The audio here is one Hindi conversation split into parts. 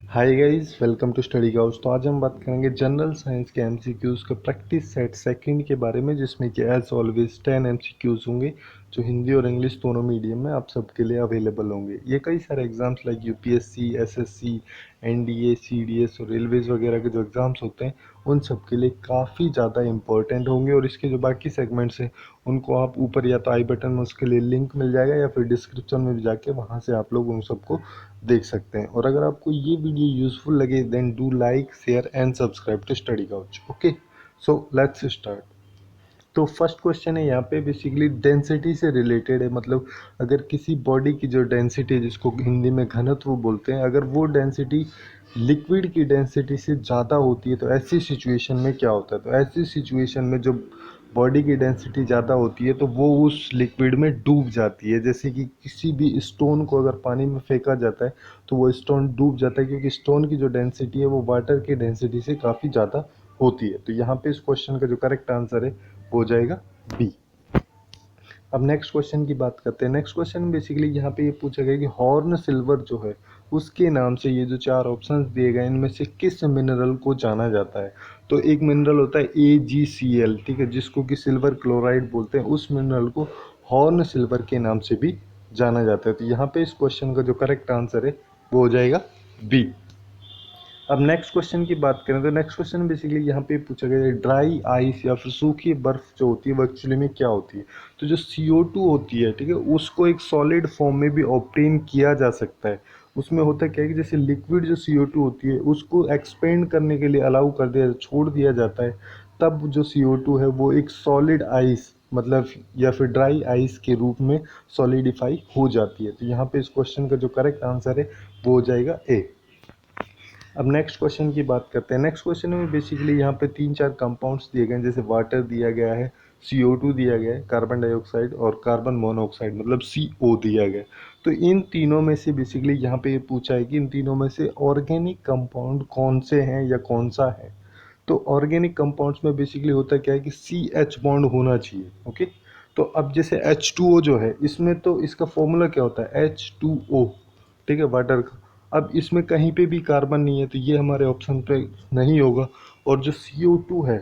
Hi guys, welcome to Study Couch. तो आज हम बात करेंगे जनरल साइंस के एमसीक्यूज़ का प्रैक्टिस सेट सेकंड के बारे में, जिसमें कि एज ऑलवेज 10 एमसीक्यूज़ होंगे जो हिंदी और इंग्लिश दोनों मीडियम में आप सबके लिए अवेलेबल होंगे। ये कई सारे exams like UPSC, SSC, NDA, CDS और रेलवेज वगैरह के जो एग्ज़ाम्स होते हैं उन सब के लिए काफ़ी ज़्यादा इंपॉर्टेंट होंगे। और इसके जो बाकी सेगमेंट्स हैं उनको आप ऊपर या तो आई बटन में उसके लिए लिंक मिल जाएगा या फिर डिस्क्रिप्शन में भी जाके वहाँ से आप लोग उन सबको देख सकते हैं। और अगर आपको ये वीडियो यूजफुल लगे then do like, share and subscribe to Study Couch. Okay, so let's start. तो फर्स्ट क्वेश्चन है यहाँ पे बेसिकली डेंसिटी से रिलेटेड है। मतलब अगर किसी बॉडी की जो डेंसिटी है, जिसको हिंदी में घनत्व बोलते हैं, अगर वो डेंसिटी लिक्विड की डेंसिटी से ज़्यादा होती है तो ऐसी सिचुएशन में क्या होता है। तो ऐसी सिचुएशन में जो बॉडी की डेंसिटी ज़्यादा होती है तो वो उस लिक्विड में डूब जाती है। जैसे कि किसी भी स्टोन को अगर पानी में फेंका जाता है तो वो स्टोन डूब जाता है, क्योंकि स्टोन की जो डेंसिटी है वो वाटर की डेंसिटी से काफ़ी ज़्यादा होती है। तो यहाँ पे इस क्वेश्चन का जो करेक्ट आंसर है वो हो जाएगा बी। अब नेक्स्ट क्वेश्चन की बात करते हैं। नेक्स्ट क्वेश्चन बेसिकली यहाँ पे ये पूछा गया कि हॉर्न सिल्वर जो है उसके नाम से ये जो चार ऑप्शंस दिए गए इनमें से किस मिनरल को जाना जाता है। तो एक मिनरल होता है AgCl, ठीक है, जिसको कि सिल्वर क्लोराइड बोलते हैं। उस मिनरल को हॉर्न सिल्वर के नाम से भी जाना जाता है। तो यहाँ पे इस क्वेश्चन का जो करेक्ट आंसर है वो हो जाएगा बी। अब नेक्स्ट क्वेश्चन की बात करें तो नेक्स्ट क्वेश्चन बेसिकली यहाँ पे पूछा गया है ड्राई आइस या फिर सूखी बर्फ जो होती है वो एक्चुअली में क्या होती है। तो जो CO2 होती है, ठीक है, उसको एक सॉलिड फॉर्म में भी ऑब्टेन किया जा सकता है। उसमें होता क्या है कि जैसे लिक्विड जो CO2 होती है उसको एक्सपेंड करने के लिए अलाउ कर दिया, छोड़ दिया जाता है, तब जो CO2 है वो एक सॉलिड आइस मतलब या फिर ड्राई आइस के रूप में सॉलिडिफाई हो जाती है। तो यहाँ पे इस क्वेश्चन का जो करेक्ट आंसर है वो हो जाएगा ए। अब नेक्स्ट क्वेश्चन की बात करते हैं। नेक्स्ट क्वेश्चन में बेसिकली यहाँ पे तीन चार कंपाउंड्स दिए गए हैं, जैसे वाटर दिया गया है, CO2 दिया गया है, कार्बन डाइऑक्साइड और कार्बन मोनोऑक्साइड मतलब CO दिया गया है। तो इन तीनों में से बेसिकली यहाँ पे ये पूछा है कि इन तीनों में से ऑर्गेनिक कंपाउंड कौन से हैं या कौन सा है। तो ऑर्गेनिक कंपाउंड्स में बेसिकली होता क्या है कि CH बॉन्ड होना चाहिए। ओके, तो अब जैसे H2O जो है इसमें तो इसका फॉर्मूला क्या होता है H2O, ठीक है, वाटर का। अब इसमें कहीं पे भी कार्बन नहीं है तो ये हमारे ऑप्शन पे नहीं होगा। और जो CO2 है,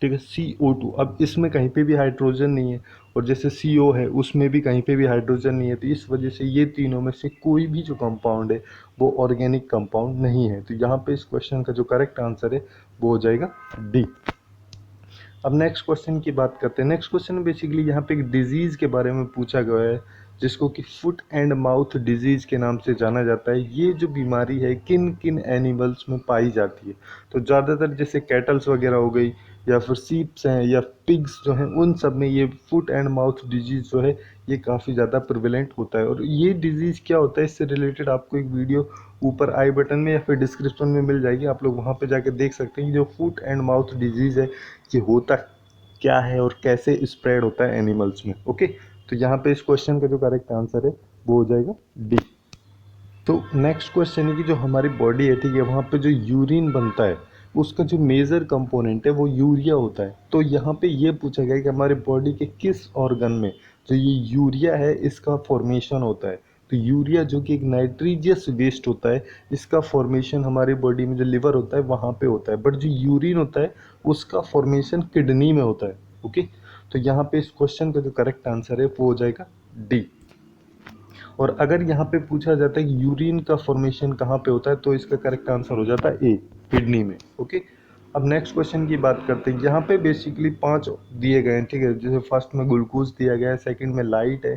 ठीक है, CO2, अब इसमें कहीं पे भी हाइड्रोजन नहीं है। और जैसे CO है उसमें भी कहीं पे भी हाइड्रोजन नहीं है। तो इस वजह से ये तीनों में से कोई भी जो कंपाउंड है वो ऑर्गेनिक कंपाउंड नहीं है। तो यहाँ पे इस क्वेश्चन का जो करेक्ट आंसर है वो हो जाएगा डी। अब नेक्स्ट क्वेश्चन की बात करते हैं। नेक्स्ट क्वेश्चन बेसिकली यहाँ पे एक डिजीज़ के बारे में पूछा गया है, जिसको कि फुट एंड माउथ डिजीज़ के नाम से जाना जाता है। ये जो बीमारी है किन किन एनिमल्स में पाई जाती है। तो ज़्यादातर जैसे कैटल्स वगैरह हो गई या फिर सीप्स हैं या पिग्स जो हैं उन सब में ये फुट एंड माउथ डिजीज़ जो है ये काफ़ी ज़्यादा प्रिवेलेंट होता है। और ये डिजीज़ क्या होता है इससे रिलेटेड आपको एक वीडियो ऊपर आई बटन में या फिर डिस्क्रिप्शन में मिल जाएगी, आप लोग वहाँ पे जाके देख सकते हैं। जो फुट एंड माउथ डिजीज़ है ये होता क्या है और कैसे स्प्रेड होता है एनिमल्स में। ओके, तो यहाँ पे इस क्वेश्चन का जो करेक्ट आंसर है वो हो जाएगा डी। तो नेक्स्ट क्वेश्चन है कि जो हमारी बॉडी है, ठीक है, वहाँ पे जो यूरिन बनता है उसका जो मेजर कंपोनेंट है वो यूरिया होता है। तो यहाँ पे ये पूछा गया है कि हमारे बॉडी के किस ऑर्गन में जो ये यूरिया है इसका फॉर्मेशन होता है। तो यूरिया जो कि एक नाइट्रीजियस वेस्ट होता है, इसका फॉर्मेशन हमारी बॉडी में जो लिवर होता है वहाँ पे होता है, बट जो यूरिन होता है उसका फॉर्मेशन किडनी में होता है। ओके, तो यहाँ पे इस क्वेश्चन का जो करेक्ट आंसर है वो हो जाएगा डी। और अगर यहाँ पे पूछा जाता है कि यूरिन का फॉर्मेशन कहाँ पे होता है तो इसका करेक्ट आंसर हो जाता है ए, किडनी में। ओके, अब नेक्स्ट क्वेश्चन की बात करते हैं। यहाँ पे बेसिकली 5 दिए गए हैं, ठीक है, जैसे फर्स्ट में ग्लूकोज दिया गया है, सेकंड में लाइट है,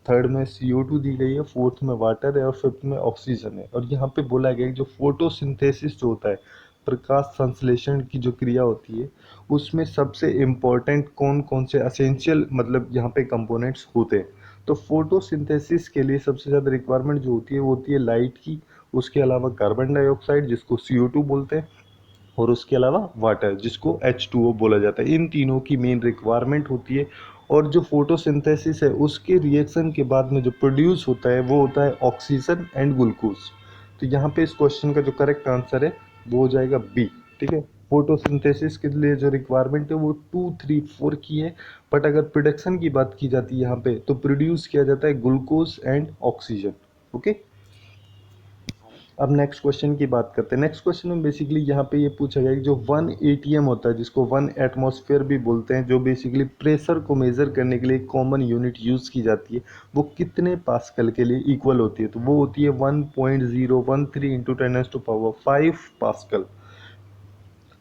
थर्ड में CO2 दी गई है, फोर्थ में वाटर है और फिफ्थ में ऑक्सीजन है। और यहाँ पे बोला गया है कि जो फोटोसिंथेसिस जो होता है, प्रकाश संश्लेषण की जो क्रिया होती है, उसमें सबसे इम्पोर्टेंट कौन कौन से असेंशियल मतलब यहाँ पे कंपोनेंट्स होते हैं। तो फोटोसिंथेसिस के लिए सबसे ज़्यादा रिक्वायरमेंट जो होती है वो होती है लाइट की, उसके अलावा कार्बन डाइऑक्साइड जिसको CO2 बोलते हैं, और उसके अलावा वाटर जिसको H2O बोला जाता है। इन तीनों की मेन रिक्वायरमेंट होती है। और जो फोटोसिंथेसिस है उसके रिएक्शन के बाद में जो प्रोड्यूस होता है वो होता है ऑक्सीजन एंड ग्लूकोज। तो यहाँ पे इस क्वेश्चन का जो करेक्ट आंसर है वो हो जाएगा बी, ठीक है। फोटोसिंथेसिस के लिए जो रिक्वायरमेंट है वो 2, 3, 4 की है, बट अगर प्रोडक्शन की बात की जाती है यहाँ पे तो प्रोड्यूस किया जाता है ग्लूकोज एंड ऑक्सीजन। ओके, अब नेक्स्ट क्वेश्चन की बात करते हैं। नेक्स्ट क्वेश्चन में बेसिकली यहाँ पे ये पूछा गया कि जो 1 एटीएम होता है, जिसको 1 एटमॉस्फेयर भी बोलते हैं, जो बेसिकली प्रेशर को मेज़र करने के लिए कॉमन यूनिट यूज़ की जाती है, वो कितने पास्कल के लिए इक्वल होती है? तो वो होती है 1.013 इंटू 10⁵ पास्कल।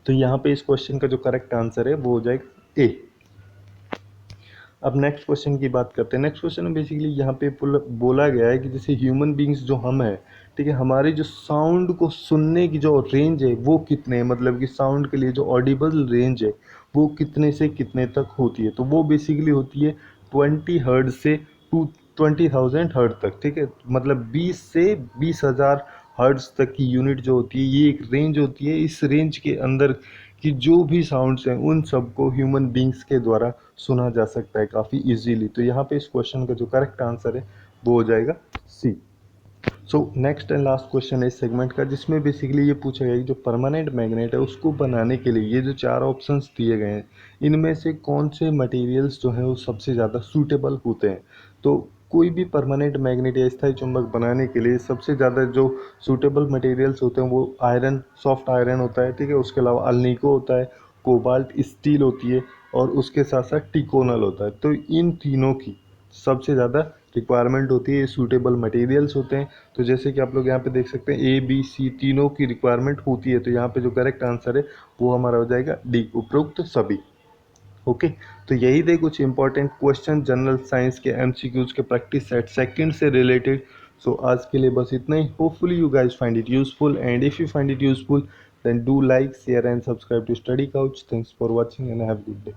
तो यहाँ पे इस क्वेश्चन का जो करेक्ट आंसर है वो हो जाएगा ए। अब नेक्स्ट क्वेश्चन की बात करते हैं। नेक्स्ट क्वेश्चन में बेसिकली यहाँ पे बोला गया है कि जैसे ह्यूमन बींग्स जो हम हैं, ठीक है, हमारे जो साउंड को सुनने की जो रेंज है वो कितने है, मतलब कि साउंड के लिए जो ऑडिबल रेंज है वो कितने से कितने तक होती है? तो वो बेसिकली होती है 20 हर्ट्ज से 20,000 हर्ट्ज तक, ठीक है, मतलब 20 से 20,000 हर्ट्ज तक की यूनिट जो होती है ये एक रेंज होती है। इस रेंज के अंदर कि जो भी साउंड्स हैं उन सबको ह्यूमन बींग्स के द्वारा सुना जा सकता है काफ़ी इजीली। तो यहाँ पे इस क्वेश्चन का जो करेक्ट आंसर है वो हो जाएगा C. So next and last question है इस सेगमेंट का, जिसमें बेसिकली ये पूछा गया कि जो परमानेंट मैग्नेट है उसको बनाने के लिए ये जो 4 ऑप्शंस दिए गए हैं, इनमें से कौन से मटेरियल्स जो हैं वो सबसे ज़्यादा सूटेबल होते हैं? तो कोई भी परमानेंट मैग्नेट या स्थायी चुंबक बनाने के लिए सबसे ज़्यादा जो सूटेबल मटेरियल्स होते हैं वो आयरन, सॉफ्ट आयरन होता है, ठीक है, उसके अलावा अल्निको होता है, कोबाल्ट स्टील होती है, और उसके साथ साथ टिकोनल होता है। तो इन तीनों की सबसे ज़्यादा रिक्वायरमेंट होती है, ये सूटेबल मटेरियल्स होते हैं। तो जैसे कि आप लोग यहाँ पे देख सकते हैं ए बी सी तीनों की रिक्वायरमेंट होती है। तो यहाँ पे जो करेक्ट आंसर है वो हमारा हो जाएगा डी, उपरोक्त सभी। ओके, तो यही थे कुछ इंपॉर्टेंट क्वेश्चन जनरल साइंस के एमसीक्यूज के प्रैक्टिस सेट सेकंड से रिलेटेड। सो आज के लिए बस इतना ही। Hopefully you guys find it useful, and if you find it useful then do like, share and subscribe to Study Couch. Thanks for watching and have a good day.